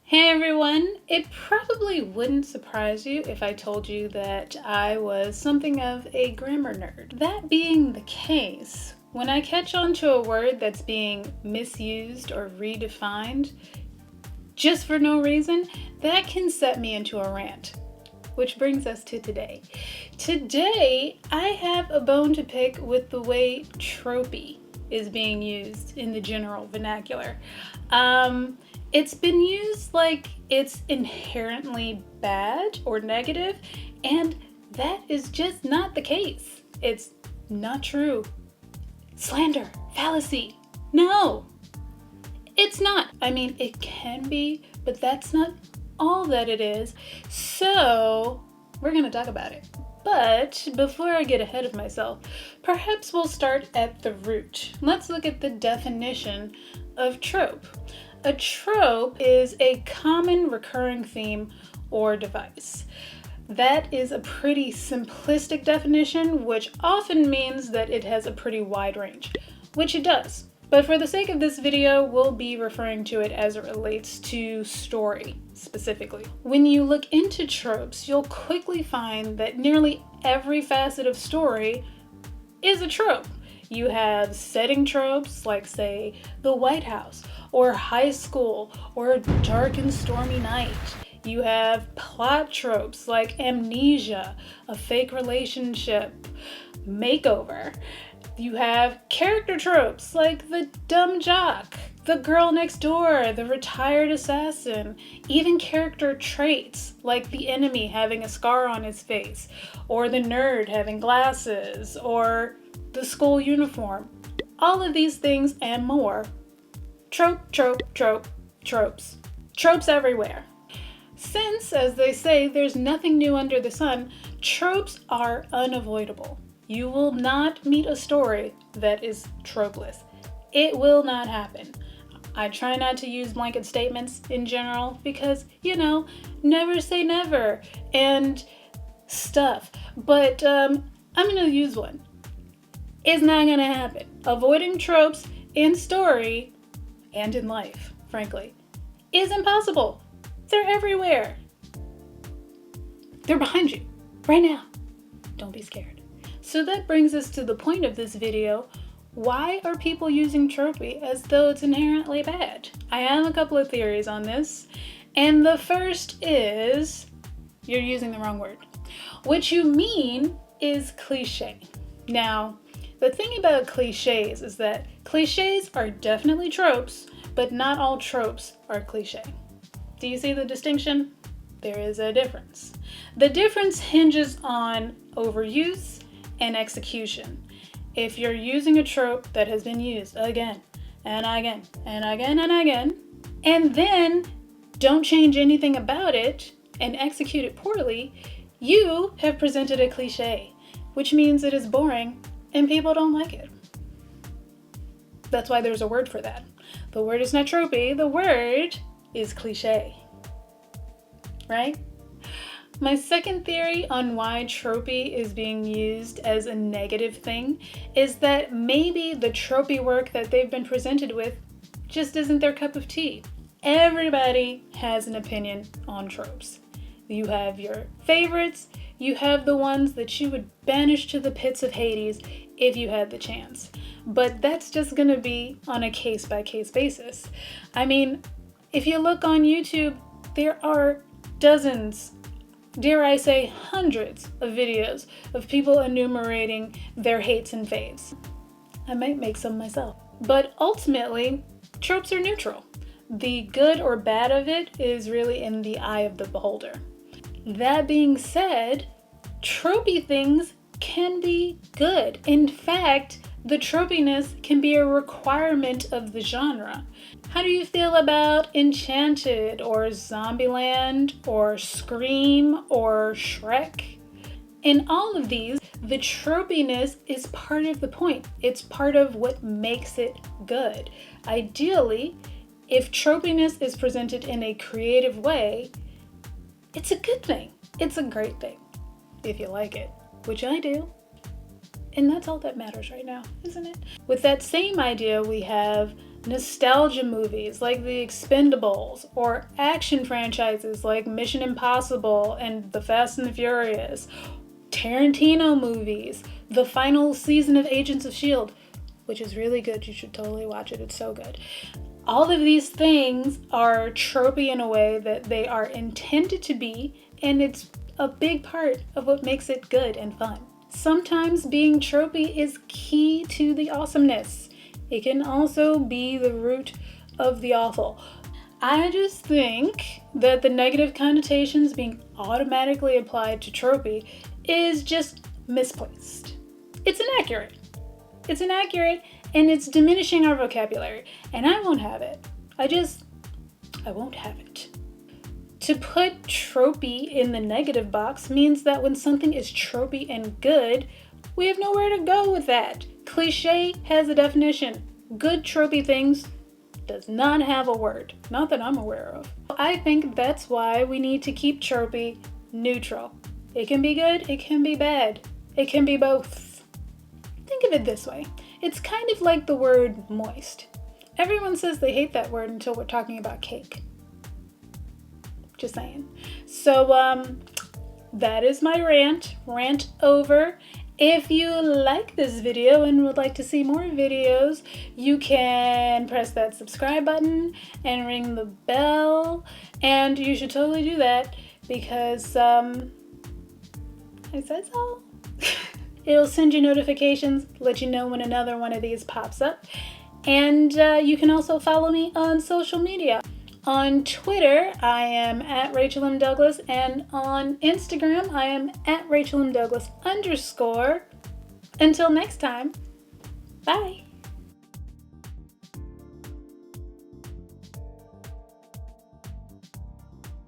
Hey everyone! It probably wouldn't surprise you if I told you that I was something of a grammar nerd. That being the case, when I catch on to a word that's being misused or redefined just for no reason, that can set me into a rant. Which brings us to today. Today, I have a bone to pick with the way tropey is being used in the general vernacular. It's been used like it's inherently bad or negative, and that is just not the case. It's not true. Slander, fallacy. No, it's not. I mean, it can be, but that's not all that it is. So, we're going to talk about it. But before I get ahead of myself, perhaps we'll start at the root. Let's look at the definition of trope. A trope is a common recurring theme or device. That is a pretty simplistic definition, which often means that it has a pretty wide range, which it does. But for the sake of this video, we'll be referring to it as it relates to story specifically. When you look into tropes, you'll quickly find that nearly every facet of story is a trope. You have setting tropes like, say, the White House, or high school, or a dark and stormy night. You have plot tropes like amnesia, a fake relationship, makeover. You have character tropes like the dumb jock, the girl next door, the retired assassin, even character traits like the enemy having a scar on his face, or the nerd having glasses, or the school uniform. All of these things and more. Tropes. Tropes everywhere. Since, as they say, there's nothing new under the sun, tropes are unavoidable. You will not meet a story that is tropeless. It will not happen. I try not to use blanket statements in general because, never say never and stuff. But I'm going to use one. It's not going to happen. Avoiding tropes in story and in life, frankly, is impossible. They're everywhere. They're behind you right now. Don't be scared. So that brings us to the point of this video. Why are people using tropey as though it's inherently bad? I have a couple of theories on this. And the first is you're using the wrong word. What you mean is cliche. Now, the thing about cliches is that cliches are definitely tropes, but not all tropes are cliche. Do you see the distinction? There is a difference. The difference hinges on overuse and execution. If you're using a trope that has been used again and again and again and again, and then don't change anything about it and execute it poorly, you have presented a cliche, which means it is boring and people don't like it. That's why there's a word for that. The word is not tropey, the word is cliche. Right? My second theory on why tropey is being used as a negative thing is that maybe the tropey work that they've been presented with just isn't their cup of tea. Everybody has an opinion on tropes. You have your favorites, you have the ones that you would banish to the pits of Hades if you had the chance. But that's just gonna be on a case-by-case basis. I mean, if you look on YouTube, there are dozens, dare I say hundreds of videos of people enumerating their hates and faves. I might make some myself. But ultimately, tropes are neutral. The good or bad of it is really in the eye of the beholder. That being said, tropey things can be good. In fact, the tropiness can be a requirement of the genre. How do you feel about Enchanted or Zombieland or Scream or Shrek? In all of these, the tropiness is part of the point. It's part of what makes it good. Ideally, if tropiness is presented in a creative way, it's a good thing. It's a great thing, if you like it, which I do. And that's all that matters right now, isn't it? With that same idea, we have nostalgia movies like The Expendables, or action franchises like Mission Impossible and The Fast and the Furious, Tarantino movies, the final season of Agents of S.H.I.E.L.D., which is really good. You should totally watch it. It's so good. All of these things are tropey in a way that they are intended to be, and it's a big part of what makes it good and fun. Sometimes being tropey is key to the awesomeness. It can also be the root of the awful. I just think that the negative connotations being automatically applied to tropey is just misplaced. It's inaccurate. It's inaccurate, and it's diminishing our vocabulary, and I won't have it. I won't have it. To put tropey in the negative box means that when something is tropey and good, we have nowhere to go with that. Cliche has a definition. Good tropey things does not have a word. Not that I'm aware of. I think that's why we need to keep tropey neutral. It can be good, it can be bad. It can be both. Think of it this way. It's kind of like the word moist. Everyone says they hate that word until we're talking about cake. Just saying. So, that is my rant. Rant over. If you like this video and would like to see more videos, you can press that subscribe button and ring the bell. And you should totally do that because, I said so. It'll send you notifications, let you know when another one of these pops up. And you can also follow me on social media. On Twitter, I am at Rachel M. Douglas, and on Instagram, I am at Rachel M. Douglas _. Until next time, bye.